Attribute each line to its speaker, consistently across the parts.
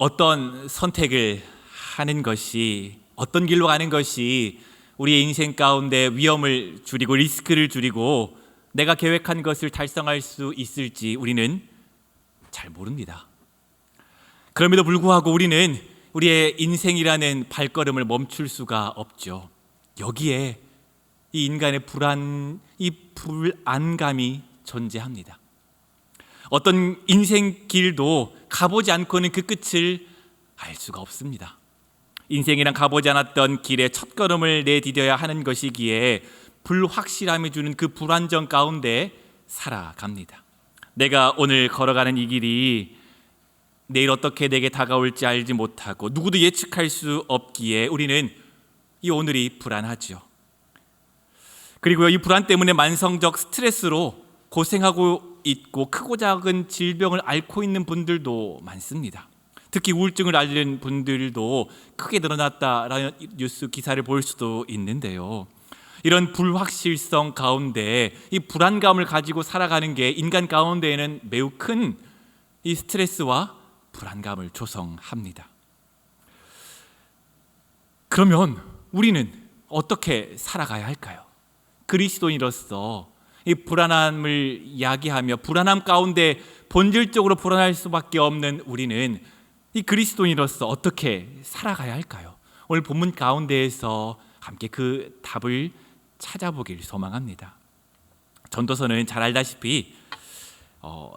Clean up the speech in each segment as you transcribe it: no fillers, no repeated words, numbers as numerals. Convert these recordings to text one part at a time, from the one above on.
Speaker 1: 어떤 선택을 하는 것이, 어떤 길로 가는 것이 우리의 인생 가운데 위험을 줄이고 리스크를 줄이고 내가 계획한 것을 달성할 수 있을지 우리는 잘 모릅니다. 그럼에도 불구하고 우리는 우리의 인생이라는 발걸음을 멈출 수가 없죠. 여기에 이 인간의 이 불안감이 존재합니다. 어떤 인생 길도 가보지 않고는 그 끝을 알 수가 없습니다. 인생이란 가보지 않았던 길에 첫걸음을 내디뎌야 하는 것이기에 불확실함이 주는 그 불안정 가운데 살아갑니다. 내가 오늘 걸어가는 이 길이 내일 어떻게 내게 다가올지 알지 못하고 누구도 예측할 수 없기에 우리는 이 오늘이 불안하죠. 그리고 이 불안 때문에 만성적 스트레스로 고생하고 있고 크고 작은 질병을 앓고 있는 분들도 많습니다. 특히 우울증을 앓는 분들도 크게 늘어났다라는 뉴스 기사를 볼 수도 있는데요. 이런 불확실성 가운데 이 불안감을 가지고 살아가는 게 인간 가운데에는 매우 큰 이 스트레스와 불안감을 조성합니다. 그러면 우리는 어떻게 살아가야 할까요? 그리스도인으로서 이 불안함을 야기하며 불안함 가운데 본질적으로 불안할 수밖에 없는 우리는 이 그리스도인으로서 어떻게 살아가야 할까요? 오늘 본문 가운데에서 함께 그 답을 찾아보길 소망합니다. 전도서는 잘 알다시피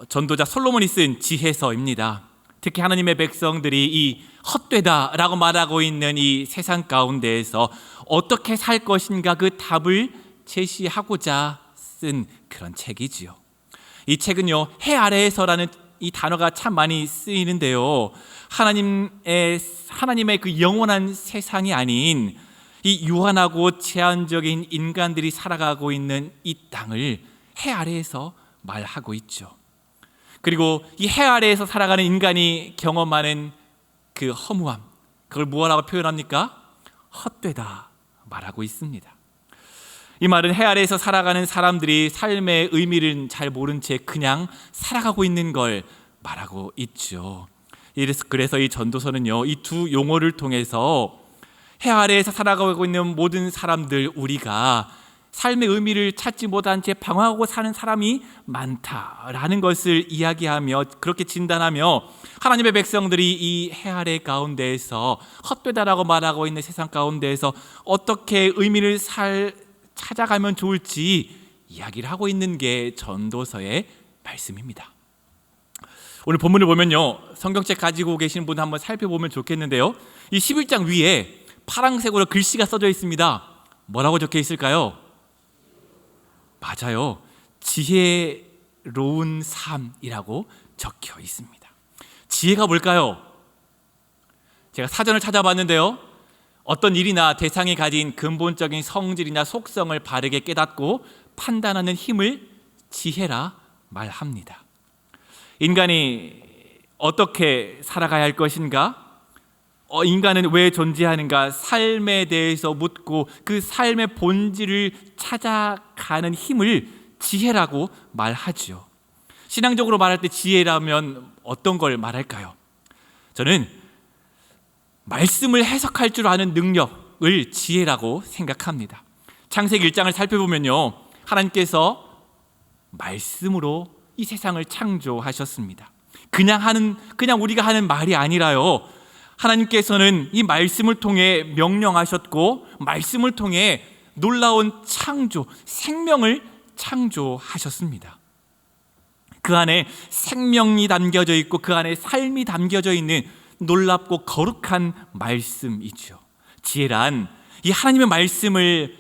Speaker 1: 전도자 솔로몬이 쓴 지혜서입니다. 특히 하나님의 백성들이 이 헛되다라고 말하고 있는 이 세상 가운데에서 어떻게 살 것인가 그 답을 제시하고자 쓴 그런 책이지요. 이 책은요, 해 아래에서라는 이 단어가 참 많이 쓰이는데요, 하나님의 그 영원한 세상이 아닌 이 유한하고 제한적인 인간들이 살아가고 있는 이 땅을 해 아래에서 말하고 있죠. 그리고 이 해 아래에서 살아가는 인간이 경험하는 그 허무함, 그걸 뭐라고 표현합니까? 헛되다 말하고 있습니다. 이 말은 해 아래에서 살아가는 사람들이 삶의 의미를 잘 모른 채 그냥 살아가고 있는 걸 말하고 있죠. 그래서 이 전도서는요, 이 두 용어를 통해서 해 아래에서 살아가고 있는 모든 사람들, 우리가 삶의 의미를 찾지 못한 채 방황하고 사는 사람이 많다라는 것을 이야기하며, 그렇게 진단하며 하나님의 백성들이 이 해 아래 가운데에서 헛되다라고 말하고 있는 세상 가운데에서 어떻게 의미를 찾아가면 좋을지 이야기를 하고 있는 게 전도서의 말씀입니다. 오늘 본문을 보면요, 성경책 가지고 계신 분 한번 살펴보면 좋겠는데요, 이 11장 위에 파란색으로 글씨가 써져 있습니다. 뭐라고 적혀 있을까요? 맞아요, 지혜로운 삶이라고 적혀 있습니다. 지혜가 뭘까요? 제가 사전을 찾아봤는데요, 어떤 일이나 대상이 가진 근본적인 성질이나 속성을 바르게 깨닫고 판단하는 힘을 지혜라 말합니다. 인간이 어떻게 살아가야 할 것인가? 인간은 왜 존재하는가? 삶에 대해서 묻고 그 삶의 본질을 찾아가는 힘을 지혜라고 말하죠. 신앙적으로 말할 때 지혜라면 어떤 걸 말할까요? 저는 말씀을 해석할 줄 아는 능력을 지혜라고 생각합니다. 창세기 1장을 살펴보면요, 하나님께서 말씀으로 이 세상을 창조하셨습니다. 그냥 우리가 하는 말이 아니라요, 하나님께서는 이 말씀을 통해 명령하셨고 말씀을 통해 놀라운 창조, 생명을 창조하셨습니다. 그 안에 생명이 담겨져 있고 그 안에 삶이 담겨져 있는 놀랍고 거룩한 말씀이죠. 지혜란 이 하나님의 말씀을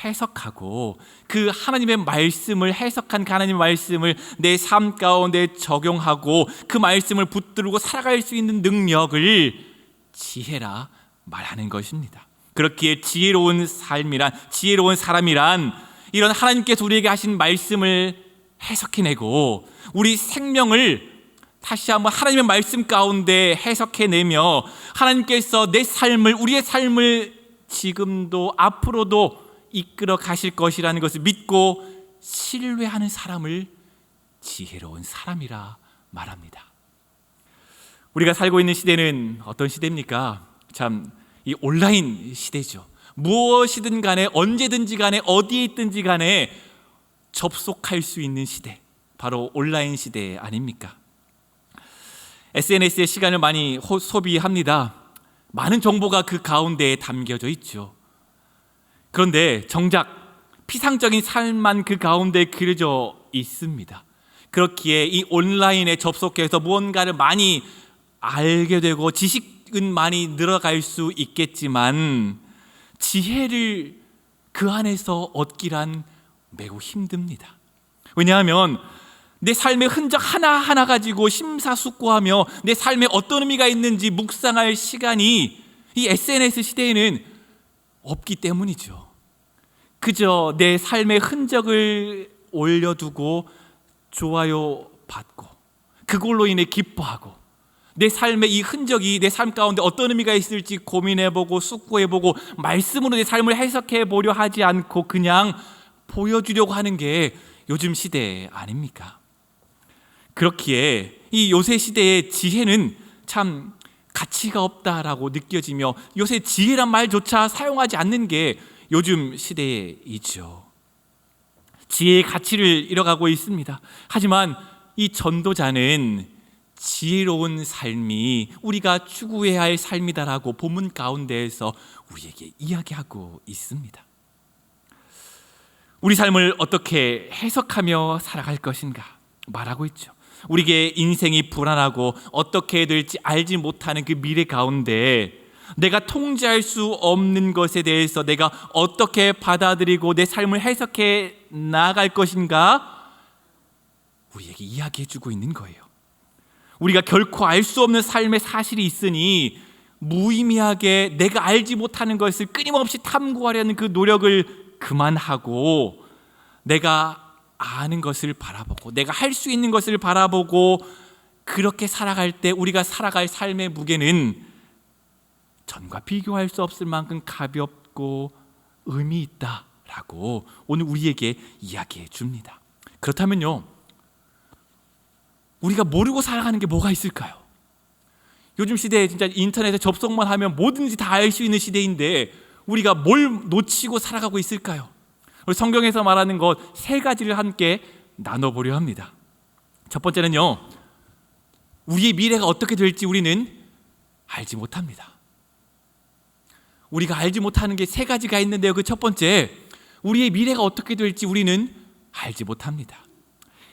Speaker 1: 해석하고 그 하나님의 말씀을 해석한 그 하나님의 말씀을 내 삶 가운데 적용하고 그 말씀을 붙들고 살아갈 수 있는 능력을 지혜라 말하는 것입니다. 그렇기에 지혜로운 삶이란, 지혜로운 사람이란 이런 하나님께서 우리에게 하신 말씀을 해석해내고 우리 생명을 다시 한번 하나님의 말씀 가운데 해석해내며 하나님께서 내 삶을, 우리의 삶을 지금도 앞으로도 이끌어 가실 것이라는 것을 믿고 신뢰하는 사람을 지혜로운 사람이라 말합니다. 우리가 살고 있는 시대는 어떤 시대입니까? 참, 이 온라인 시대죠. 무엇이든 간에, 언제든지 간에, 어디에 있든지 간에 접속할 수 있는 시대, 바로 온라인 시대 아닙니까? SNS에 시간을 많이 소비합니다. 많은 정보가 그 가운데에 담겨져 있죠. 그런데 정작 피상적인 삶만 그 가운데 그려져 있습니다. 그렇기에 이 온라인에 접속해서 무언가를 많이 알게 되고 지식은 많이 늘어갈 수 있겠지만 지혜를 그 안에서 얻기란 매우 힘듭니다. 왜냐하면 내 삶의 흔적 하나하나 가지고 심사숙고하며 내 삶에 어떤 의미가 있는지 묵상할 시간이 이 SNS 시대에는 없기 때문이죠. 그저 내 삶의 흔적을 올려두고 좋아요 받고 그걸로 인해 기뻐하고 내 삶의 이 흔적이 내 삶 가운데 어떤 의미가 있을지 고민해보고 숙고해보고 말씀으로 내 삶을 해석해보려 하지 않고 그냥 보여주려고 하는 게 요즘 시대 아닙니까? 그렇기에 이 요새 시대의 지혜는 참 가치가 없다라고 느껴지며 요새 지혜란 말조차 사용하지 않는 게 요즘 시대이죠. 지혜의 가치를 잃어가고 있습니다. 하지만 이 전도자는 지혜로운 삶이 우리가 추구해야 할 삶이다라고 본문 가운데에서 우리에게 이야기하고 있습니다. 우리 삶을 어떻게 해석하며 살아갈 것인가 말하고 있죠. 우리에게 인생이 불안하고 어떻게 될지 알지 못하는 그 미래 가운데 내가 통제할 수 없는 것에 대해서 내가 어떻게 받아들이고 내 삶을 해석해 나아갈 것인가 우리에게 이야기해 주고 있는 거예요. 우리가 결코 알 수 없는 삶의 사실이 있으니 무의미하게 내가 알지 못하는 것을 끊임없이 탐구하려는 그 노력을 그만하고 내가 아는 것을 바라보고 내가 할 수 있는 것을 바라보고 그렇게 살아갈 때 우리가 살아갈 삶의 무게는 전과 비교할 수 없을 만큼 가볍고 의미 있다라고 오늘 우리에게 이야기해 줍니다. 그렇다면요, 우리가 모르고 살아가는 게 뭐가 있을까요? 요즘 시대에 진짜 인터넷에 접속만 하면 뭐든지 다 알 수 있는 시대인데 우리가 뭘 놓치고 살아가고 있을까요? 우리 성경에서 말하는 것 세 가지를 함께 나눠보려 합니다. 첫 번째는요, 우리의 미래가 어떻게 될지 우리는 알지 못합니다. 우리가 알지 못하는 게 세 가지가 있는데요, 그 첫 번째, 우리의 미래가 어떻게 될지 우리는 알지 못합니다.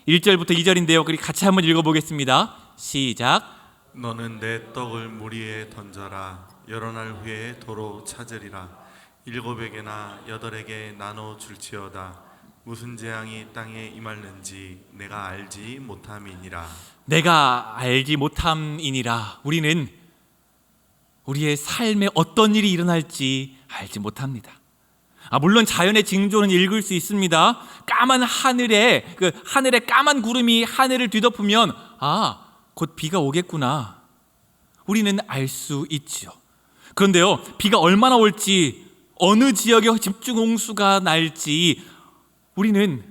Speaker 1: 1절부터 2절인데요, 그리 같이 한번 읽어보겠습니다. 시작.
Speaker 2: 너는 내 떡을 물 위에 던져라. 여러 날 후에 도로 찾으리라. 7에게나 8에게 나눠 줄지어다. 무슨 재앙이 땅에 임할는지 내가 알지 못함이니라.
Speaker 1: 내가 알지 못함이니라. 우리는 우리의 삶에 어떤 일이 일어날지 알지 못합니다. 물론 자연의 징조는 읽을 수 있습니다. 까만 하늘에 하늘에 까만 구름이 하늘을 뒤덮으면 곧 비가 오겠구나. 우리는 알 수 있죠. 그런데요, 비가 얼마나 올지 어느 지역에 집중 홍수가 날지 우리는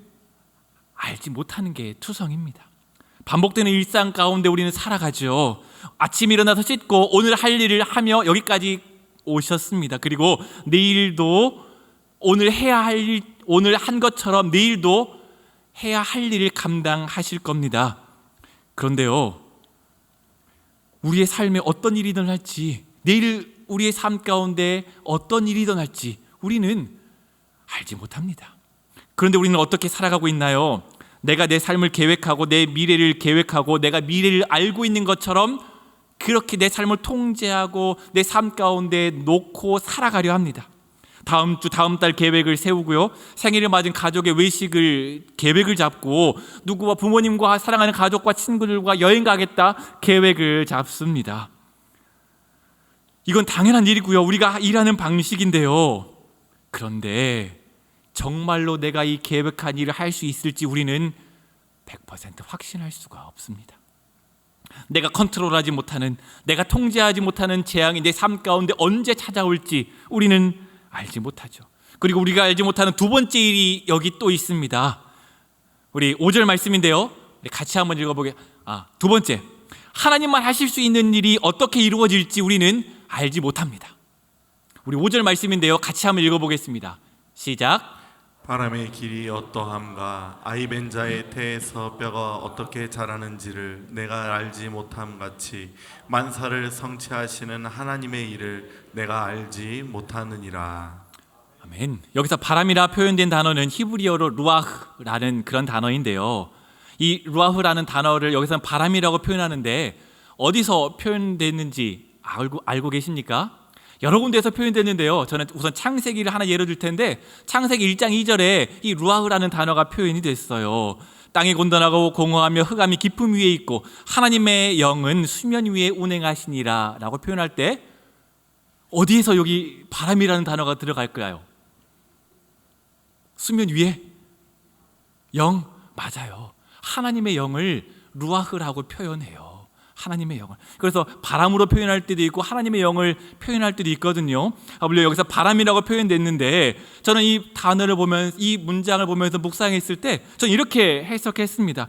Speaker 1: 알지 못하는 게 투성입니다. 반복되는 일상 가운데 우리는 살아가죠. 아침 일어나서 씻고 오늘 할 일을 하며 여기까지 오셨습니다. 그리고 내일도 오늘 해야 할 일, 오늘 한 것처럼 내일도 해야 할 일을 감당하실 겁니다. 그런데요, 우리의 삶에 어떤 일이 일어날지, 내일 우리의 삶 가운데 어떤 일이 일어날지 우리는 알지 못합니다. 그런데 우리는 어떻게 살아가고 있나요? 내가 내 삶을 계획하고 내 미래를 계획하고 내가 미래를 알고 있는 것처럼 그렇게 내 삶을 통제하고 내 삶 가운데 놓고 살아가려 합니다. 다음 주 다음 달 계획을 세우고요, 생일을 맞은 가족의 외식을 계획을 잡고 누구와 부모님과 사랑하는 가족과 친구들과 여행 가겠다 계획을 잡습니다. 이건 당연한 일이고요, 우리가 일하는 방식인데요, 그런데 정말로 내가 이 계획한 일을 할 수 있을지 우리는 100% 확신할 수가 없습니다. 내가 컨트롤하지 못하는, 내가 통제하지 못하는 재앙이 내 삶 가운데 언제 찾아올지 우리는 알지 못하죠. 그리고 우리가 알지 못하는 두 번째 일이 여기 또 있습니다. 우리 5절 말씀인데요, 같이 한번 읽어보게. 두 번째, 하나님만 하실 수 있는 일이 어떻게 이루어질지 우리는 알지 못합니다. 우리 5절 말씀인데요, 같이 한번 읽어보겠습니다. 시작.
Speaker 2: 바람의 길이 어떠함과 아이벤 자의 태에서 뼈가 어떻게 자라는지를 내가 알지 못함 같이 만사를 성취하시는 하나님의 일을 내가 알지 못하느니라.
Speaker 1: 아멘. 여기서 바람이라 표현된 단어는 히브리어로 루아흐라는 그런 단어인데요, 이 루아흐라는 단어를 여기서는 바람이라고 표현하는데 어디서 표현됐는지 알고 계십니까? 여러 군데에서 표현됐는데요, 저는 우선 창세기를 하나 예로 들 텐데 창세기 1장 2절에 이 루아흐라는 단어가 표현이 됐어요. 땅이 gond전하고 공허하며 흑암이 깊음 위에 있고 하나님의 영은 수면 위에 운행하시니라 라고 표현할 때 어디에서 여기 바람이라는 단어가 들어갈까요? 수면 위에? 영? 맞아요. 하나님의 영을 루아흐라고 표현해요. 하나님의 영을. 그래서 바람으로 표현할 때도 있고 하나님의 영을 표현할 때도 있거든요. 물론 여기서 바람이라고 표현됐는데 저는 이 단어를 보면, 이 문장을 보면서 묵상했을 때 저는 이렇게 해석했습니다.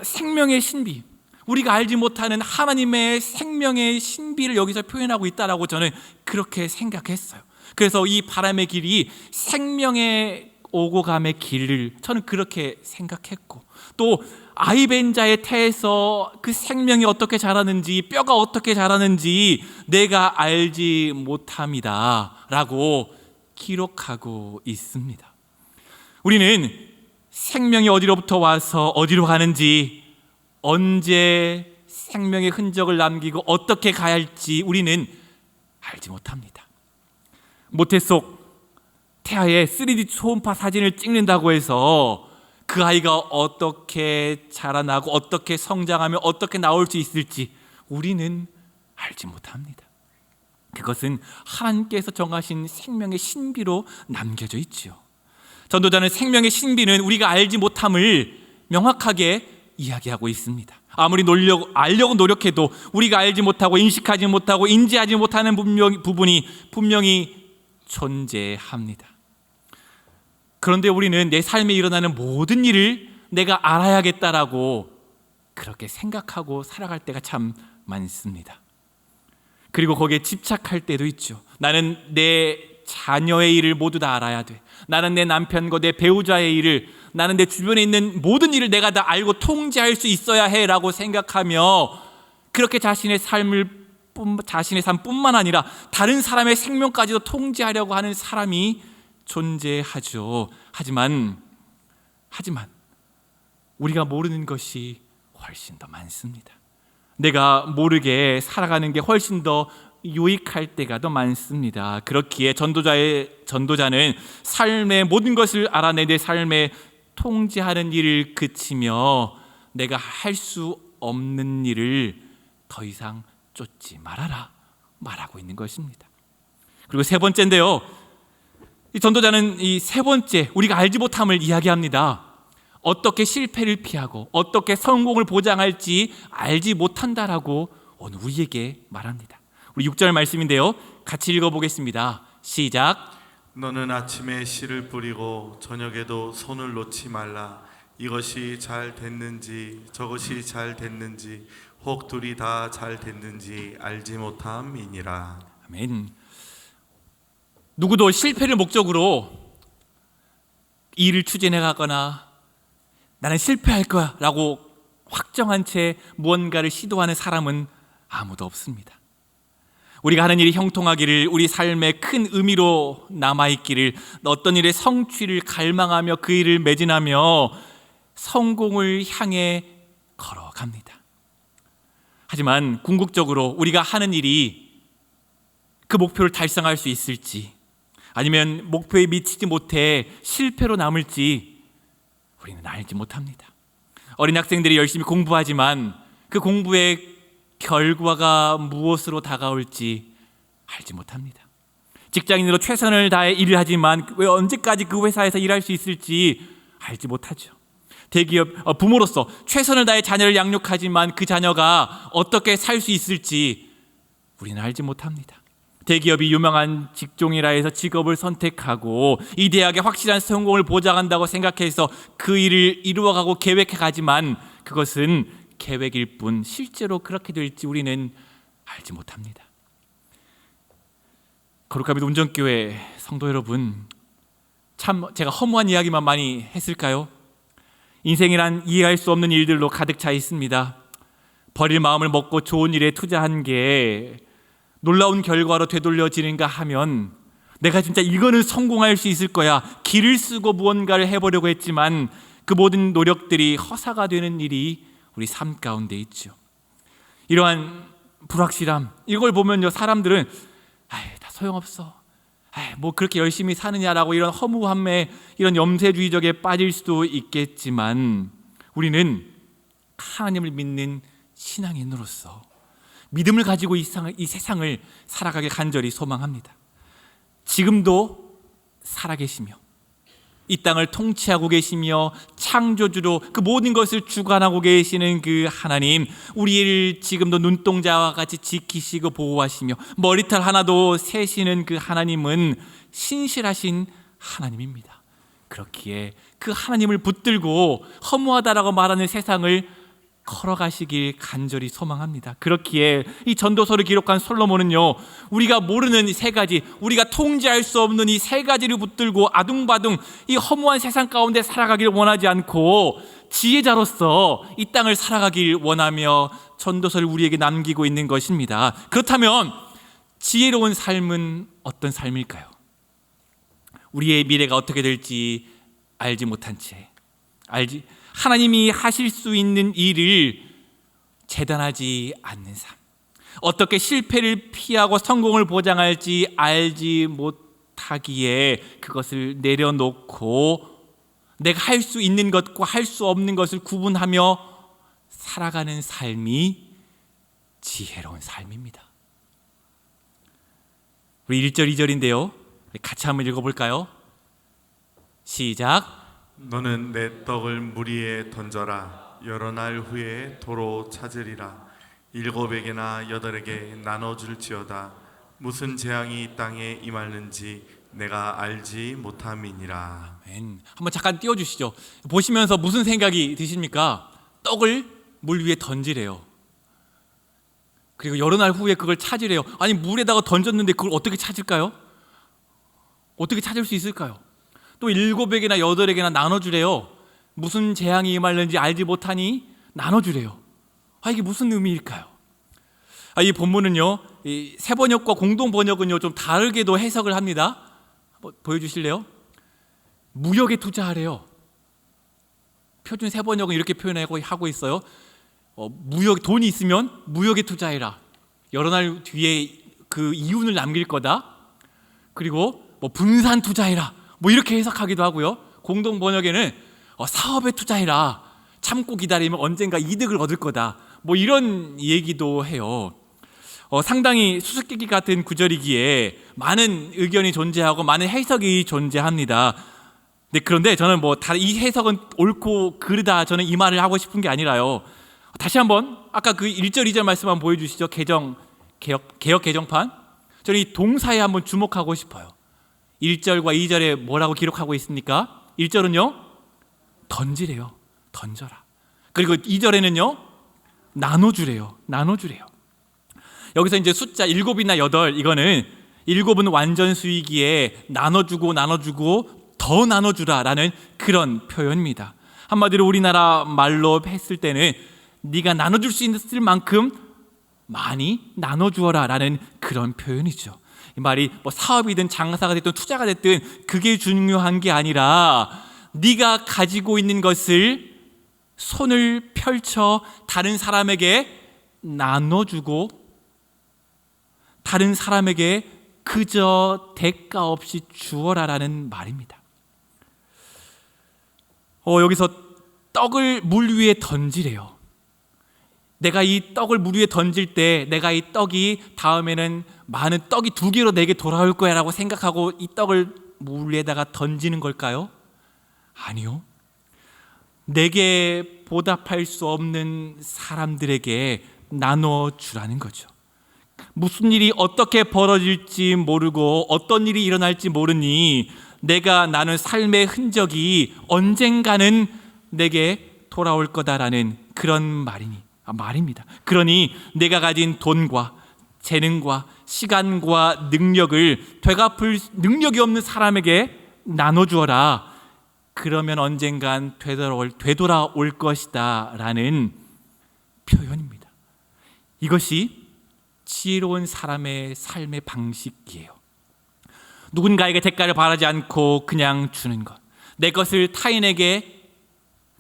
Speaker 1: 생명의 신비, 우리가 알지 못하는 하나님의 생명의 신비를 여기서 표현하고 있다라고 저는 그렇게 생각했어요. 그래서 이 바람의 길이 생명의 오고 감의 길을 저는 그렇게 생각했고, 또 아이벤 자의 태에서 그 생명이 어떻게 자라는지, 뼈가 어떻게 자라는지 내가 알지 못합니다 라고 기록하고 있습니다. 우리는 생명이 어디로부터 와서 어디로 가는지, 언제 생명의 흔적을 남기고 어떻게 가야 할지 우리는 알지 못합니다. 모태속 태아의 3D 초음파 사진을 찍는다고 해서 그 아이가 어떻게 자라나고 어떻게 성장하며 어떻게 나올 수 있을지 우리는 알지 못합니다. 그것은 하나님께서 정하신 생명의 신비로 남겨져 있지요. 전도자는 생명의 신비는 우리가 알지 못함을 명확하게 이야기하고 있습니다. 아무리 알려고 노력해도 우리가 알지 못하고 인식하지 못하고 인지하지 못하는 부분이 분명히 존재합니다. 그런데 우리는 내 삶에 일어나는 모든 일을 내가 알아야겠다라고 그렇게 생각하고 살아갈 때가 참 많습니다. 그리고 거기에 집착할 때도 있죠. 나는 내 자녀의 일을 모두 다 알아야 돼. 나는 내 남편과 내 배우자의 일을, 나는 내 주변에 있는 모든 일을 내가 다 알고 통제할 수 있어야 해라고 생각하며 그렇게 자신의 삶뿐만 아니라 다른 사람의 생명까지도 통제하려고 하는 사람이 존재하죠. 하지만 우리가 모르는 것이 훨씬 더 많습니다. 내가 모르게 살아가는 게 훨씬 더 유익할 때가 더 많습니다. 그렇기에 전도자는 삶의 모든 것을 알아내 내 삶에 통제하는 일을 그치며 내가 할 수 없는 일을 더 이상 쫓지 말아라 말하고 있는 것입니다. 그리고 세 번째인데요, 이 전도자는 이 세 번째 우리가 알지 못함을 이야기합니다. 어떻게 실패를 피하고 어떻게 성공을 보장할지 알지 못한다라고 오늘 우리에게 말합니다. 우리 6절 말씀인데요, 같이 읽어보겠습니다. 시작.
Speaker 2: 너는 아침에 씨를 뿌리고 저녁에도 손을 놓지 말라. 이것이 잘 됐는지 저것이 잘 됐는지 혹 둘이 다 잘 됐는지 알지 못함이니라.
Speaker 1: 아멘. 누구도 실패를 목적으로 일을 추진해 가거나 나는 실패할 거야 라고 확정한 채 무언가를 시도하는 사람은 아무도 없습니다. 우리가 하는 일이 형통하기를, 우리 삶에 큰 의미로 남아있기를, 어떤 일의 성취를 갈망하며 그 일을 매진하며 성공을 향해 걸어갑니다. 하지만 궁극적으로 우리가 하는 일이 그 목표를 달성할 수 있을지, 아니면 목표에 미치지 못해 실패로 남을지 우리는 알지 못합니다. 어린 학생들이 열심히 공부하지만 그 공부의 결과가 무엇으로 다가올지 알지 못합니다. 직장인으로 최선을 다해 일을 하지만 왜 언제까지 그 회사에서 일할 수 있을지 알지 못하죠. 대기업 부모로서 최선을 다해 자녀를 양육하지만 그 자녀가 어떻게 살 수 있을지 우리는 알지 못합니다. 대기업이 유명한 직종이라 해서 직업을 선택하고 이 대학의 확실한 성공을 보장한다고 생각해서 그 일을 이루어가고 계획해 가지만 그것은 계획일 뿐 실제로 그렇게 될지 우리는 알지 못합니다. 거룩한 믿음 운전교회 성도 여러분, 참 제가 허무한 이야기만 많이 했을까요? 인생이란 이해할 수 없는 일들로 가득 차 있습니다. 버릴 마음을 먹고 좋은 일에 투자한 게 놀라운 결과로 되돌려지는가 하면 내가 진짜 이거는 성공할 수 있을 거야, 길을 쓰고 무언가를 해보려고 했지만 그 모든 노력들이 허사가 되는 일이 우리 삶 가운데 있죠. 이러한 불확실함, 이걸 보면요, 사람들은 다 소용없어, 뭐 그렇게 열심히 사느냐라고 이런 허무함에 이런 염세주의적에 빠질 수도 있겠지만 우리는 하나님을 믿는 신앙인으로서 믿음을 가지고 이 세상을 살아가길 간절히 소망합니다. 지금도 살아계시며 이 땅을 통치하고 계시며 창조주로 그 모든 것을 주관하고 계시는 그 하나님, 우리를 지금도 눈동자와 같이 지키시고 보호하시며 머리털 하나도 세시는 그 하나님은 신실하신 하나님입니다. 그렇기에 그 하나님을 붙들고 허무하다라고 말하는 세상을 걸어가시길 간절히 소망합니다. 그렇기에 이 전도서를 기록한 솔로몬은요, 우리가 모르는 세 가지, 우리가 통제할 수 없는 이 세 가지를 붙들고 아둥바둥 이 허무한 세상 가운데 살아가길 원하지 않고 지혜자로서 이 땅을 살아가길 원하며 전도서를 우리에게 남기고 있는 것입니다. 그렇다면 지혜로운 삶은 어떤 삶일까요? 우리의 미래가 어떻게 될지 알지 못한 채, 하나님이 하실 수 있는 일을 재단하지 않는 삶, 어떻게 실패를 피하고 성공을 보장할지 알지 못하기에 그것을 내려놓고 내가 할 수 있는 것과 할 수 없는 것을 구분하며 살아가는 삶이 지혜로운 삶입니다. 우리 1절 2절인데요, 같이 한번 읽어볼까요? 시작.
Speaker 2: 너는 내 떡을 물 위에 던져라. 여러 날 후에 도로 찾으리라. 7에게나 8에게 나눠줄지어다. 무슨 재앙이 이 땅에 임하는지 내가 알지 못함이니라.
Speaker 1: 아멘. 한번 잠깐 띄워주시죠. 보시면서 무슨 생각이 드십니까? 떡을 물 위에 던지래요. 그리고 여러 날 후에 그걸 찾으래요. 아니, 물에다가 던졌는데 그걸 어떻게 찾을까요? 어떻게 찾을 수 있을까요? 또 7에게나 8에게나 나눠주래요. 무슨 재앙이 임하는지 알지 못하니 나눠주래요. 이게 무슨 의미일까요? 이 본문은요, 이 새 번역과 공동 번역은요 좀 다르게도 해석을 합니다. 한번 보여주실래요? 무역에 투자하래요. 표준 새 번역은 이렇게 표현하고 있어요. 무역, 돈이 있으면 무역에 투자해라. 여러 날 뒤에 그 이윤을 남길 거다. 그리고 분산 투자해라. 이렇게 해석하기도 하고요. 공동 번역에는 사업에 투자해라. 참고 기다리면 언젠가 이득을 얻을 거다. 이런 얘기도 해요. 상당히 수수께끼 같은 구절이기에 많은 의견이 존재하고 많은 해석이 존재합니다. 그런데 저는 이 해석은 옳고 그르다, 저는 이 말을 하고 싶은 게 아니라요. 다시 한번 아까 그 1절 2절 말씀 한번 보여주시죠. 개역 개정판. 저는 이 동사에 한번 주목하고 싶어요. 1절과 2절에 뭐라고 기록하고 있습니까? 1절은요, 던지래요. 던져라. 그리고 2절에는요, 나눠주래요. 여기서 이제 숫자 7이나 8, 이거는 7은 완전 수이기에 나눠주고 더 나눠주라라는 그런 표현입니다. 한마디로 우리나라 말로 했을 때는 네가 나눠줄 수 있을 만큼 많이 나눠주어라라는 그런 표현이죠. 이 말이 사업이든 장사가 됐든 투자가 됐든 그게 중요한 게 아니라 네가 가지고 있는 것을 손을 펼쳐 다른 사람에게 나눠주고 다른 사람에게 그저 대가 없이 주어라라는 말입니다. 여기서 떡을 물 위에 던지래요. 내가 이 떡을 물 위에 던질 때 내가 이 떡이 다음에는 많은 떡이 2개로 내게 돌아올 거야 라고 생각하고 이 떡을 물 위에다가 던지는 걸까요? 아니요. 내게 보답할 수 없는 사람들에게 나눠주라는 거죠. 무슨 일이 어떻게 벌어질지 모르고 어떤 일이 일어날지 모르니 내가 나눈 삶의 흔적이 언젠가는 내게 돌아올 거다라는 그런 말이니 말입니다. 그러니 내가 가진 돈과 재능과 시간과 능력을 되갚을 능력이 없는 사람에게 나눠주어라. 그러면 언젠간 되돌아올 것이다 라는 표현입니다. 이것이 지혜로운 사람의 삶의 방식이에요. 누군가에게 대가를 바라지 않고 그냥 주는 것, 내 것을 타인에게,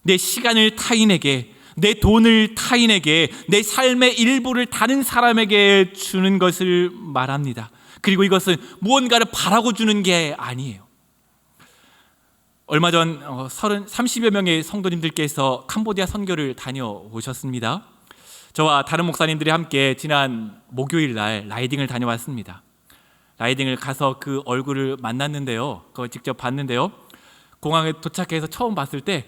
Speaker 1: 내 시간을 타인에게, 내 돈을 타인에게, 내 삶의 일부를 다른 사람에게 주는 것을 말합니다. 그리고 이것은 무언가를 바라고 주는 게 아니에요. 얼마 전 30여 명의 성도님들께서 캄보디아 선교를 다녀오셨습니다. 저와 다른 목사님들이 함께 지난 목요일 날 라이딩을 다녀왔습니다. 라이딩을 가서 그 얼굴을 만났는데요, 그걸 직접 봤는데요, 공항에 도착해서 처음 봤을 때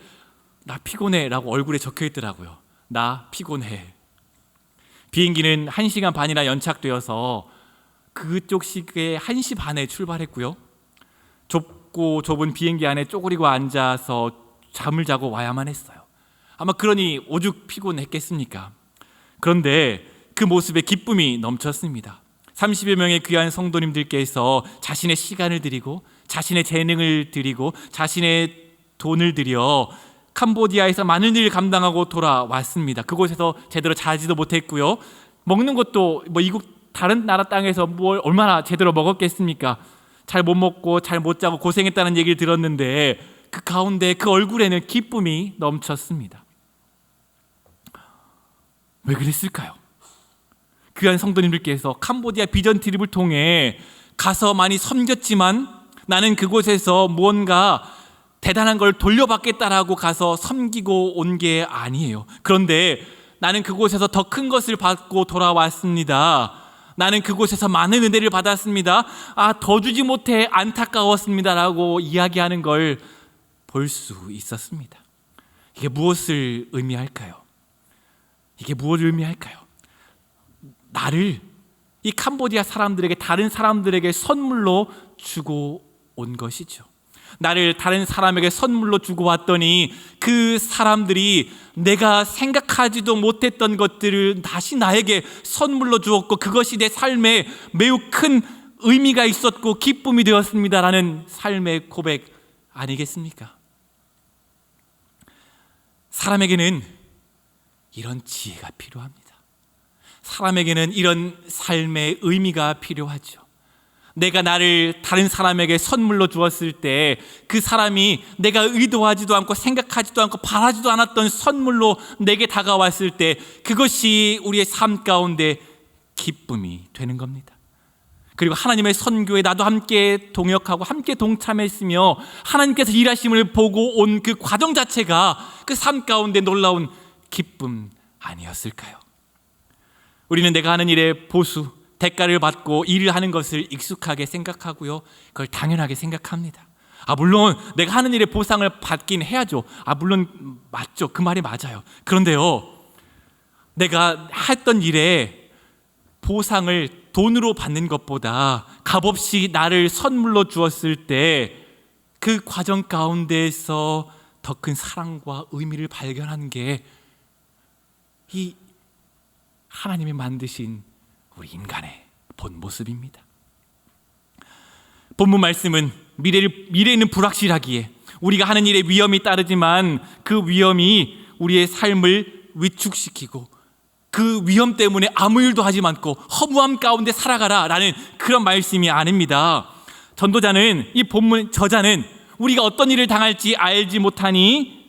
Speaker 1: 나 피곤해 라고 얼굴에 적혀 있더라고요. 나 피곤해. 비행기는 1시간 반이나 연착되어서 그쪽 시기에 1시 반에 출발했고요, 좁고 좁은 비행기 안에 쪼그리고 앉아서 잠을 자고 와야만 했어요. 아마 그러니 오죽 피곤했겠습니까? 그런데 그 모습에 기쁨이 넘쳤습니다. 30여 명의 귀한 성도님들께서 자신의 시간을 드리고 자신의 재능을 드리고 자신의 돈을 들여 캄보디아에서 많은 일을 감당하고 돌아왔습니다. 그곳에서 제대로 자지도 못했고요, 먹는 것도 이국 다른 나라 땅에서 뭘 얼마나 제대로 먹었겠습니까? 잘 못 먹고 잘 못 자고 고생했다는 얘기를 들었는데 그 가운데 그 얼굴에는 기쁨이 넘쳤습니다. 왜 그랬을까요? 귀한 성도님들께서 캄보디아 비전 트립을 통해 가서 많이 섬겼지만 나는 그곳에서 무언가 대단한 걸 돌려받겠다라고 가서 섬기고 온 게 아니에요. 그런데 나는 그곳에서 더 큰 것을 받고 돌아왔습니다. 나는 그곳에서 많은 은혜를 받았습니다. 더 주지 못해 안타까웠습니다 라고 이야기하는 걸 볼 수 있었습니다. 이게 무엇을 의미할까요? 이게 무엇을 의미할까요? 나를 이 캄보디아 사람들에게, 다른 사람들에게 선물로 주고 온 것이죠. 나를 다른 사람에게 선물로 주고 왔더니 그 사람들이 내가 생각하지도 못했던 것들을 다시 나에게 선물로 주었고 그것이 내 삶에 매우 큰 의미가 있었고 기쁨이 되었습니다라는 삶의 고백 아니겠습니까? 사람에게는 이런 지혜가 필요합니다. 사람에게는 이런 삶의 의미가 필요하죠. 내가 나를 다른 사람에게 선물로 주었을 때 그 사람이 내가 의도하지도 않고 생각하지도 않고 바라지도 않았던 선물로 내게 다가왔을 때 그것이 우리의 삶 가운데 기쁨이 되는 겁니다. 그리고 하나님의 선교에 나도 함께 동역하고 함께 동참했으며 하나님께서 일하심을 보고 온 그 과정 자체가 그 삶 가운데 놀라운 기쁨 아니었을까요? 우리는 내가 하는 일에 보수, 대가를 받고 일을 하는 것을 익숙하게 생각하고요, 그걸 당연하게 생각합니다. 물론 내가 하는 일에 보상을 받긴 해야죠. 물론 맞죠. 그 말이 맞아요. 그런데요, 내가 했던 일에 보상을 돈으로 받는 것보다 값없이 나를 선물로 주었을 때 그 과정 가운데에서 더 큰 사랑과 의미를 발견하는 게 이 하나님이 만드신 우리 인간의 본 모습입니다. 본문 말씀은 미래는 불확실하기에 우리가 하는 일에 위험이 따르지만 그 위험이 우리의 삶을 위축시키고 그 위험 때문에 아무 일도 하지 않고 허무함 가운데 살아가라 라는 그런 말씀이 아닙니다. 전도자는, 이 본문 저자는 우리가 어떤 일을 당할지 알지 못하니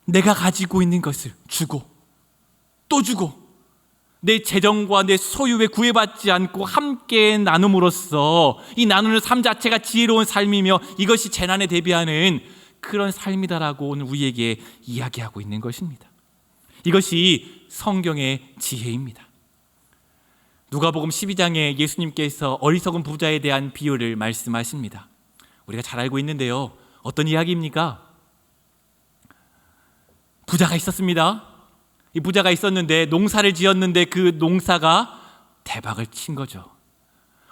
Speaker 1: 내가 가지고 있는 것을 주고 또 주고 내 재정과 내 소유에 구애받지 않고 함께 나눔으로써 이 나누는 삶 자체가 지혜로운 삶이며 이것이 재난에 대비하는 그런 삶이다라고 오늘 우리에게 이야기하고 있는 것입니다. 이것이 성경의 지혜입니다. 누가복음 12장에 예수님께서 어리석은 부자에 대한 비유를 말씀하십니다. 우리가 잘 알고 있는데요, 어떤 이야기입니까? 부자가 있었습니다. 이 부자가 있었는데 농사를 지었는데 그 농사가 대박을 친 거죠.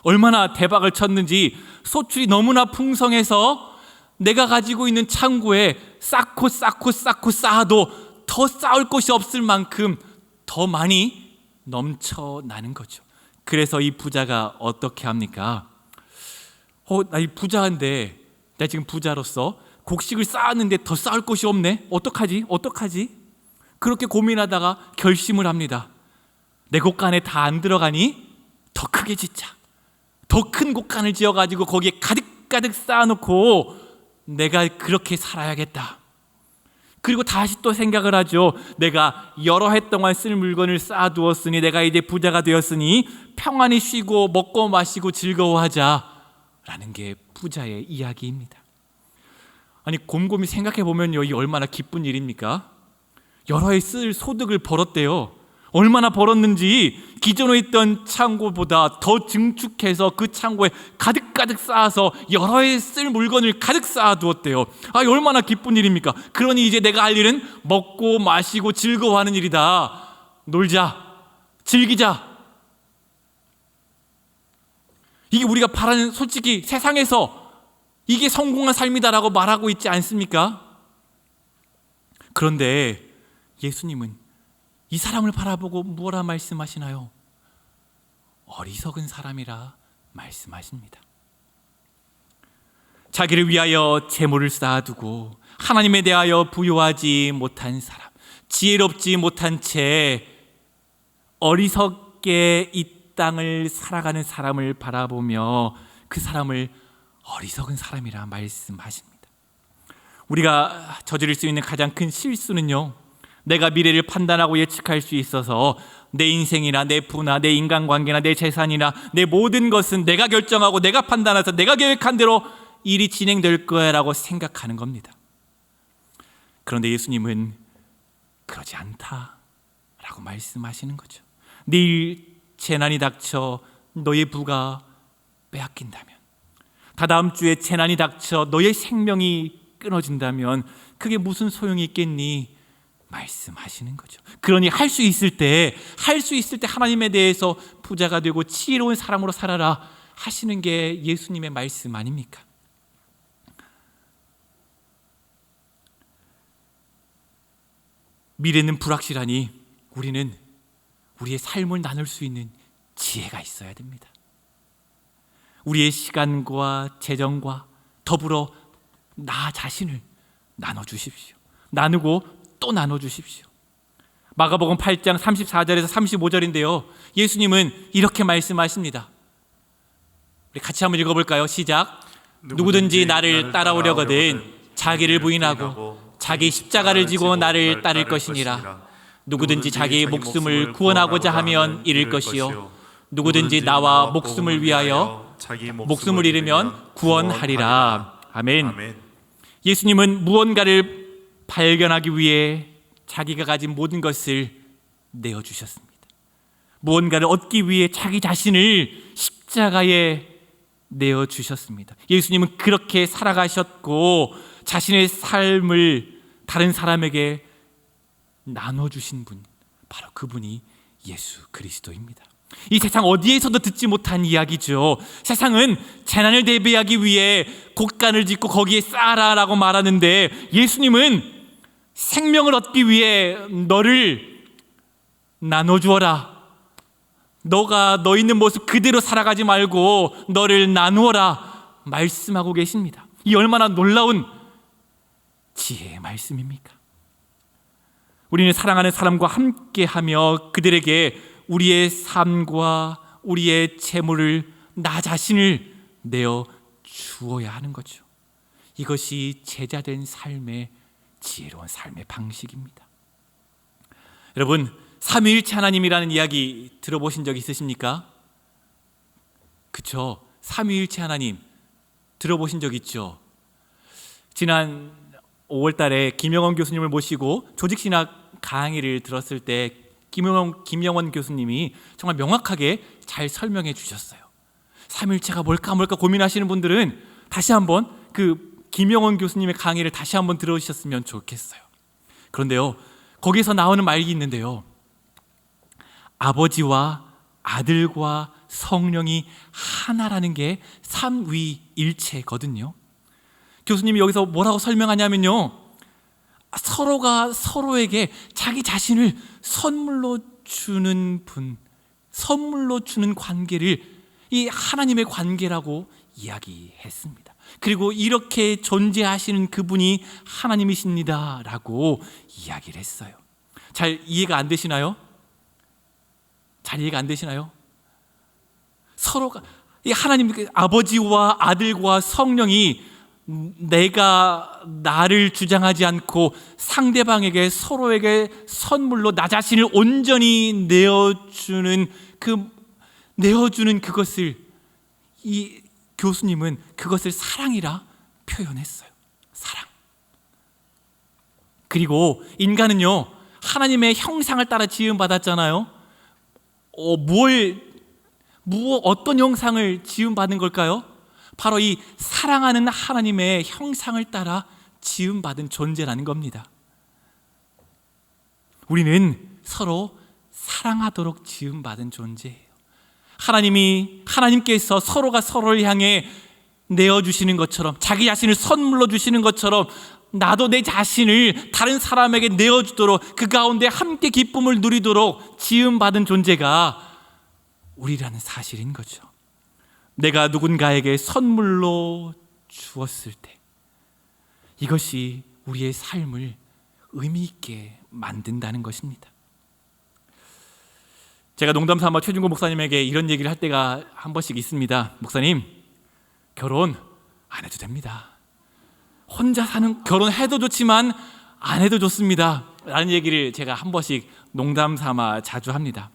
Speaker 1: 얼마나 대박을 쳤는지 소출이 너무나 풍성해서 내가 가지고 있는 창고에 쌓고 쌓아도 더 쌓을 곳이 없을 만큼 더 많이 넘쳐나는 거죠. 그래서 이 부자가 어떻게 합니까? 나 이 부자인데, 나 지금 부자로서 곡식을 쌓았는데 더 쌓을 곳이 없네. 어떡하지? 그렇게 고민하다가 결심을 합니다. 내 곳간에 다 안 들어가니 더 크게 짓자. 더 큰 곳간을 지어가지고 거기에 가득가득 쌓아놓고 내가 그렇게 살아야겠다. 그리고 다시 또 생각을 하죠. 내가 여러 해 동안 쓸 물건을 쌓아두었으니, 내가 이제 부자가 되었으니 평안히 쉬고 먹고 마시고 즐거워하자라는 게 부자의 이야기입니다. 아니, 곰곰이 생각해 보면요, 이 얼마나 기쁜 일입니까? 여러 해 쓸 소득을 벌었대요. 얼마나 벌었는지 기존에 있던 창고보다 더 증축해서 그 창고에 가득가득 쌓아서 여러 해 쓸 물건을 가득 쌓아두었대요. 얼마나 기쁜 일입니까? 그러니 이제 내가 할 일은 먹고 마시고 즐거워하는 일이다. 놀자, 즐기자. 이게 우리가 바라는, 솔직히 세상에서 이게 성공한 삶이다라고 말하고 있지 않습니까? 그런데 예수님은 이 사람을 바라보고 뭐라 말씀하시나요? 어리석은 사람이라 말씀하십니다. 자기를 위하여 재물을 쌓아두고 하나님에 대하여 부요하지 못한 사람, 지혜롭지 못한 채 어리석게 이 땅을 살아가는 사람을 바라보며 그 사람을 어리석은 사람이라 말씀하십니다. 우리가 저지를 수 있는 가장 큰 실수는요, 내가 미래를 판단하고 예측할 수 있어서 내 인생이나 내 부나 내 인간관계나 내 재산이나 내 모든 것은 내가 결정하고 내가 판단해서 내가 계획한 대로 일이 진행될 거야라고 생각하는 겁니다. 그런데 예수님은 그러지 않다라고 말씀하시는 거죠. 내일 재난이 닥쳐 너의 부가 빼앗긴다면, 다다음 주에 재난이 닥쳐 너의 생명이 끊어진다면 그게 무슨 소용이 있겠니? 말씀하시는 거죠. 그러니 할 수 있을 때 하나님에 대해서 부자가 되고 지혜로운 사람으로 살아라 하시는 게 예수님의 말씀 아닙니까? 미래는 불확실하니 우리는 우리의 삶을 나눌 수 있는 지혜가 있어야 됩니다. 우리의 시간과 재정과 더불어 나 자신을 나눠주십시오. 나누고 또 나눠주십시오. 마가복음 8장 34절에서 35절인데요, 예수님은 이렇게 말씀하십니다. 우리 같이 한번 읽어볼까요? 시작. 누구든지 나를 따라오려거든 자기를 부인하고 자기 십자가를 지고 나를 따를 것이니라. 누구든지 자기의 목숨을 구원하고자 하면 잃을 것이요, 누구든지 나와 목숨을 위하여 목숨을 잃으면 구원하리라. 아멘. 예수님은 무언가를 발견하기 위해 자기가 가진 모든 것을 내어주셨습니다. 무언가를 얻기 위해 자기 자신을 십자가에 내어주셨습니다. 예수님은 그렇게 살아가셨고 자신의 삶을 다른 사람에게 나눠주신 분, 바로 그분이 예수 그리스도입니다. 이 세상 어디에서도 듣지 못한 이야기죠. 세상은 재난을 대비하기 위해 곳간을 짓고 거기에 쌓아라라고 말하는데, 예수님은 생명을 얻기 위해 너를 나눠주어라, 너가 너 있는 모습 그대로 살아가지 말고 너를 나누어라 말씀하고 계십니다. 이 얼마나 놀라운 지혜의 말씀입니까? 우리는 사랑하는 사람과 함께하며 그들에게 우리의 삶과 우리의 재물을, 나 자신을 내어 주어야 하는 거죠. 이것이 제자된 삶의 지혜로운 삶의 방식입니다. 여러분, 삼위일체 하나님이라는 이야기 들어보신 적 있으십니까? 그쵸? 삼위일체 하나님 들어보신 적 있죠? 지난 5월 달에 김영원 교수님을 모시고 조직신학 강의를 들었을 때 김영원 교수님이 정말 명확하게 잘 설명해 주셨어요. 삼위일체가 뭘까 고민하시는 분들은 다시 한번 그 김영원 교수님의 강의를 다시 한번 들어주셨으면 좋겠어요. 그런데요, 거기서 나오는 말이 있는데요, 아버지와 아들과 성령이 하나라는 게 삼위일체거든요. 교수님이 여기서 뭐라고 설명하냐면요, 서로가 서로에게 자기 자신을 선물로 주는 분, 선물로 주는 관계를 이 하나님의 관계라고 이야기했습니다. 그리고 이렇게 존재하시는 그분이 하나님이십니다 라고 이야기를 했어요. 잘 이해가 안 되시나요? 잘 이해가 안 되시나요? 서로가 이 하나님 아버지와 아들과 성령이 내가 나를 주장하지 않고 상대방에게 서로에게 선물로 나 자신을 온전히 내어주는 그것을 이 교수님은 그것을 사랑이라 표현했어요. 사랑. 그리고 인간은요 하나님의 형상을 따라 지음받았잖아요. 어떤 형상을 지음받은 걸까요? 바로 이 사랑하는 하나님의 형상을 따라 지음받은 존재라는 겁니다. 우리는 서로 사랑하도록 지음받은 존재예요. 하나님께서 서로가 서로를 향해 내어주시는 것처럼, 자기 자신을 선물로 주시는 것처럼 나도 내 자신을 다른 사람에게 내어주도록, 그 가운데 함께 기쁨을 누리도록 지음받은 존재가 우리라는 사실인 거죠. 내가 누군가에게 선물로 주었을 때 이것이 우리의 삶을 의미 있게 만든다는 것입니다. 제가 농담 삼아 최준고 목사님에게 이런 얘기를 할 때가 한 번씩 있습니다. 목사님, 결혼 안 해도 됩니다. 혼자 사는, 결혼해도 좋지만 안 해도 좋습니다 라는 얘기를 제가 한 번씩 농담 삼아 자주 합니다.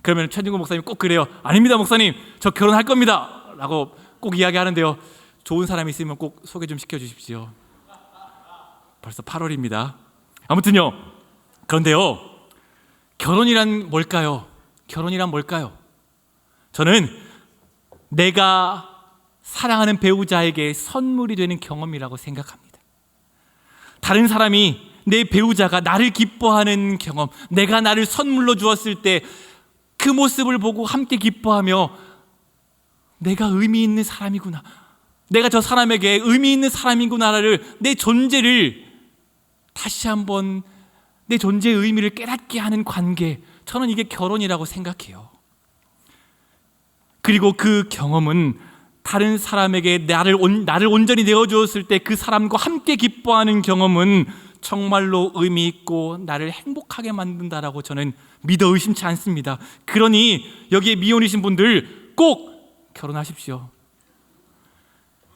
Speaker 1: 그러면 최준고 목사님 꼭 그래요. 아닙니다 목사님, 저 결혼할 겁니다 라고 꼭 이야기하는데요, 좋은 사람이 있으면 꼭 소개 좀 시켜주십시오. 벌써 8월입니다 아무튼요, 그런데요, 결혼이란 뭘까요? 결혼이란 뭘까요? 저는 내가 사랑하는 배우자에게 선물이 되는 경험이라고 생각합니다. 다른 사람이, 내 배우자가 나를 기뻐하는 경험, 내가 나를 선물로 주었을 때 그 모습을 보고 함께 기뻐하며 내가 의미 있는 사람이구나, 내가 저 사람에게 의미 있는 사람이구나를, 내 존재를 다시 한번 내 존재의 의미를 깨닫게 하는 관계, 저는 이게 결혼이라고 생각해요. 그리고 그 경험은 다른 사람에게 나를 온전히 내어주었을 때 그 사람과 함께 기뻐하는 경험은 정말로 의미 있고 나를 행복하게 만든다라고 저는 믿어 의심치 않습니다. 그러니 여기에 미혼이신 분들 꼭 결혼하십시오.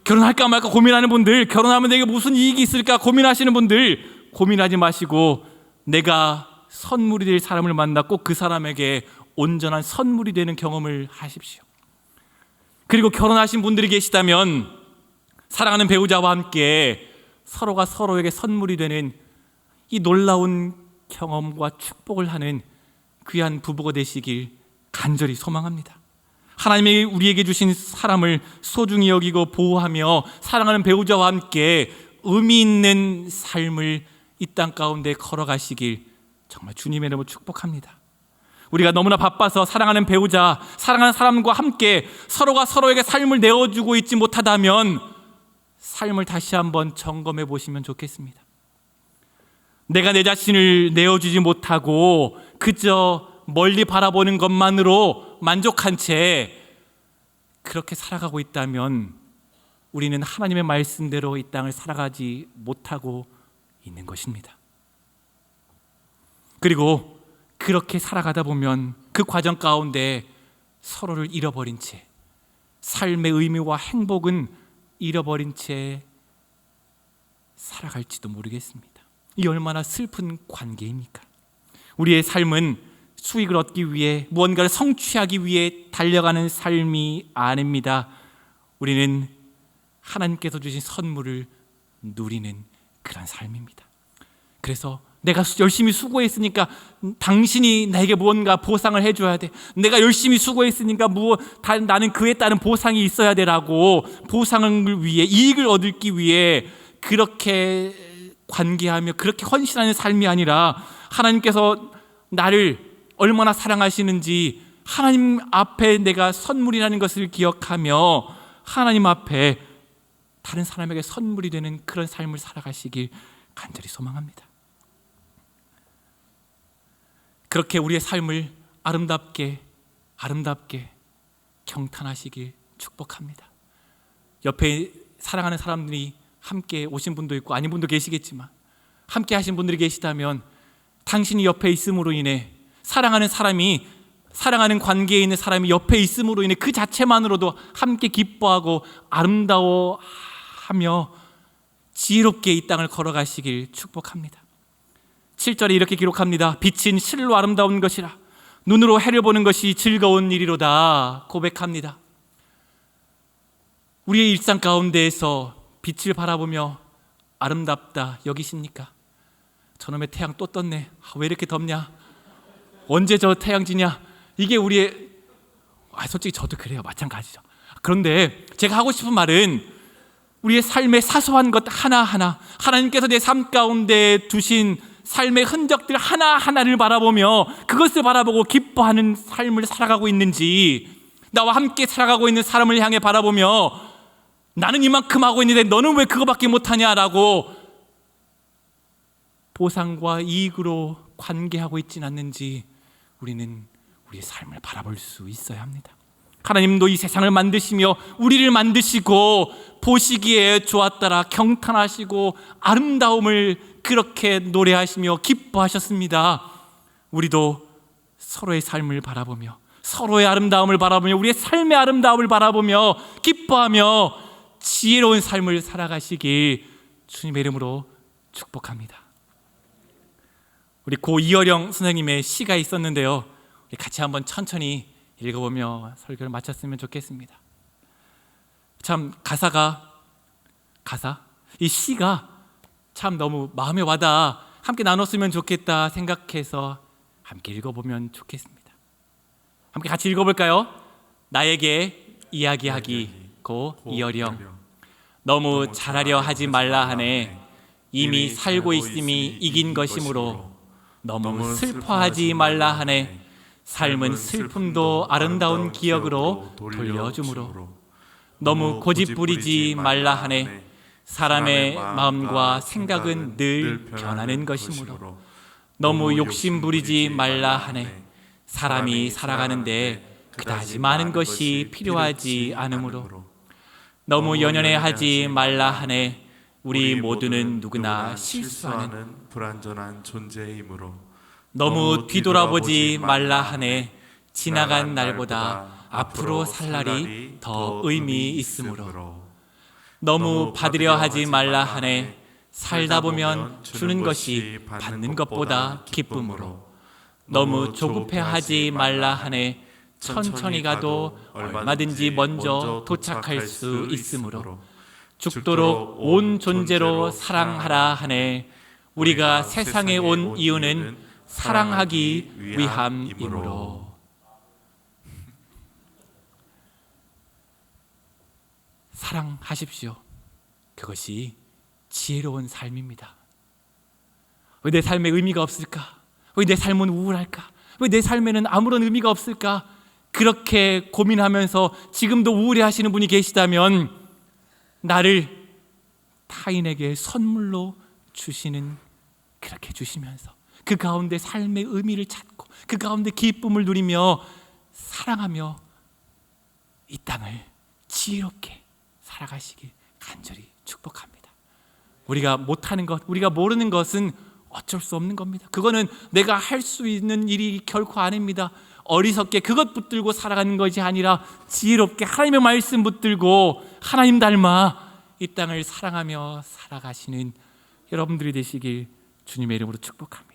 Speaker 1: 결혼할까 말까 고민하는 분들, 결혼하면 내게 무슨 이익이 있을까 고민하시는 분들, 고민하지 마시고 내가 선물이 될 사람을 만나 꼭 그 사람에게 온전한 선물이 되는 경험을 하십시오. 그리고 결혼하신 분들이 계시다면 사랑하는 배우자와 함께 서로가 서로에게 선물이 되는 이 놀라운 경험과 축복을 하는 귀한 부부가 되시길 간절히 소망합니다. 하나님이 우리에게 주신 사람을 소중히 여기고 보호하며 사랑하는 배우자와 함께 의미 있는 삶을 이 땅 가운데 걸어가시길 정말 주님의 이름으로 축복합니다. 우리가 너무나 바빠서 사랑하는 배우자, 사랑하는 사람과 함께 서로가 서로에게 삶을 내어주고 있지 못하다면 삶을 다시 한번 점검해 보시면 좋겠습니다. 내가 내 자신을 내어주지 못하고 그저 멀리 바라보는 것만으로 만족한 채 그렇게 살아가고 있다면 우리는 하나님의 말씀대로 이 땅을 살아가지 못하고 있는 것입니다. 그리고 그렇게 살아가다 보면 그 과정 가운데 서로를 잃어버린 채, 삶의 의미와 행복은 잃어버린 채 살아갈지도 모르겠습니다. 이 얼마나 슬픈 관계입니까? 우리의 삶은 수익을 얻기 위해, 무언가를 성취하기 위해 달려가는 삶이 아닙니다. 우리는 하나님께서 주신 선물을 누리는 그런 삶입니다. 그래서 내가 열심히 수고했으니까 당신이 나에게 무언가 보상을 해줘야 돼, 내가 열심히 수고했으니까 나는 그에 따른 보상이 있어야 되라고, 보상을 위해, 이익을 얻기 위해 그렇게 관계하며 그렇게 헌신하는 삶이 아니라 하나님께서 나를 얼마나 사랑하시는지 하나님 앞에 내가 선물이라는 것을 기억하며 하나님 앞에 다른 사람에게 선물이 되는 그런 삶을 살아가시길 간절히 소망합니다. 그렇게 우리의 삶을 아름답게 경탄하시길 축복합니다. 옆에 사랑하는 사람들이 함께 오신 분도 있고 아닌 분도 계시겠지만, 함께 하신 분들이 계시다면 당신이 옆에 있음으로 인해, 사랑하는 관계에 있는 사람이 옆에 있음으로 인해 그 자체만으로도 함께 기뻐하고 아름다워하며 지혜롭게 이 땅을 걸어가시길 축복합니다. 7절에 이렇게 기록합니다. 빛은 실로 아름다운 것이라 눈으로 해를 보는 것이 즐거운 일이로다 고백합니다. 우리의 일상 가운데에서 빛을 바라보며 아름답다 여기십니까? 저놈의 태양 또 떴네. 왜 이렇게 덥냐? 언제 저 태양 지냐? 이게 우리의, 솔직히 저도 그래요. 마찬가지죠. 그런데 제가 하고 싶은 말은 우리의 삶의 사소한 것 하나하나, 하나님께서 내 삶 가운데 두신 삶의 흔적들 하나하나를 바라보며 그것을 바라보고 기뻐하는 삶을 살아가고 있는지, 나와 함께 살아가고 있는 사람을 향해 바라보며 나는 이만큼 하고 있는데 너는 왜 그거밖에 못하냐라고 보상과 이익으로 관계하고 있지는 않는지 우리는 우리의 삶을 바라볼 수 있어야 합니다. 하나님도 이 세상을 만드시며 우리를 만드시고 보시기에 좋았더라 경탄하시고 아름다움을 그렇게 노래하시며 기뻐하셨습니다. 우리도 서로의 삶을 바라보며, 서로의 아름다움을 바라보며, 우리의 삶의 아름다움을 바라보며 기뻐하며 지혜로운 삶을 살아가시길 주님의 이름으로 축복합니다. 우리 고 이어령 선생님의 시가 있었는데요, 우리 같이 한번 천천히 읽어보며 설교를 마쳤으면 좋겠습니다. 참 이 시가 참 너무 마음에 와닿아 함께 나눴으면 좋겠다 생각해서 함께 읽어보면 좋겠습니다. 함께 같이 읽어볼까요? 나에게 이야기하기 고 이어령. 너무 잘하려 하지 말라 하네. 이미 살고 있음이 이긴 것이므로 너무 슬퍼하지 말라 하네. 삶은 슬픔도 아름다운 기억으로 돌려주므로 너무 고집 부리지 말라 하네. 사람의 마음과 생각은 늘 변하는 것이므로 너무 욕심 부리지 말라 하네. 사람이 살아가는데 그다지 많은 것이 필요하지 않으므로 너무 연연해하지 말라 하네. 우리 모두는 누구나 실수하는
Speaker 2: 불완전한 존재이므로
Speaker 1: 너무 뒤돌아보지 말라 하네. 지나간 날보다 앞으로 살 날이 더 의미 있으므로 너무 받으려 하지 말라 하네. 살다 보면 주는 것이 받는 것보다 기쁨으로 너무 조급해하지 말라 하네. 천천히 가도 얼마든지 먼저 도착할 수 있으므로 죽도록 온 존재로 사랑하라 하네. 우리가 세상에 온 이유는 사랑하기 위함이므로. 사랑하십시오. 그것이 지혜로운 삶입니다. 왜 내 삶에 의미가 없을까? 왜 내 삶은 우울할까? 왜 내 삶에는 아무런 의미가 없을까? 그렇게 고민하면서 지금도 우울해하시는 분이 계시다면 나를 타인에게 선물로 주시는, 그렇게 주시면서 그 가운데 삶의 의미를 찾고 그 가운데 기쁨을 누리며 사랑하며 이 땅을 지혜롭게 살아가시길 간절히 축복합니다. 우리가 못하는 것, 우리가 모르는 것은 어쩔 수 없는 겁니다. 그거는 내가 할 수 있는 일이 결코 아닙니다. 어리석게 그것 붙들고 살아가는 것이 아니라 지혜롭게 하나님의 말씀 붙들고 하나님 닮아 이 땅을 사랑하며 살아가시는 여러분들이 되시길 주님의 이름으로 축복합니다.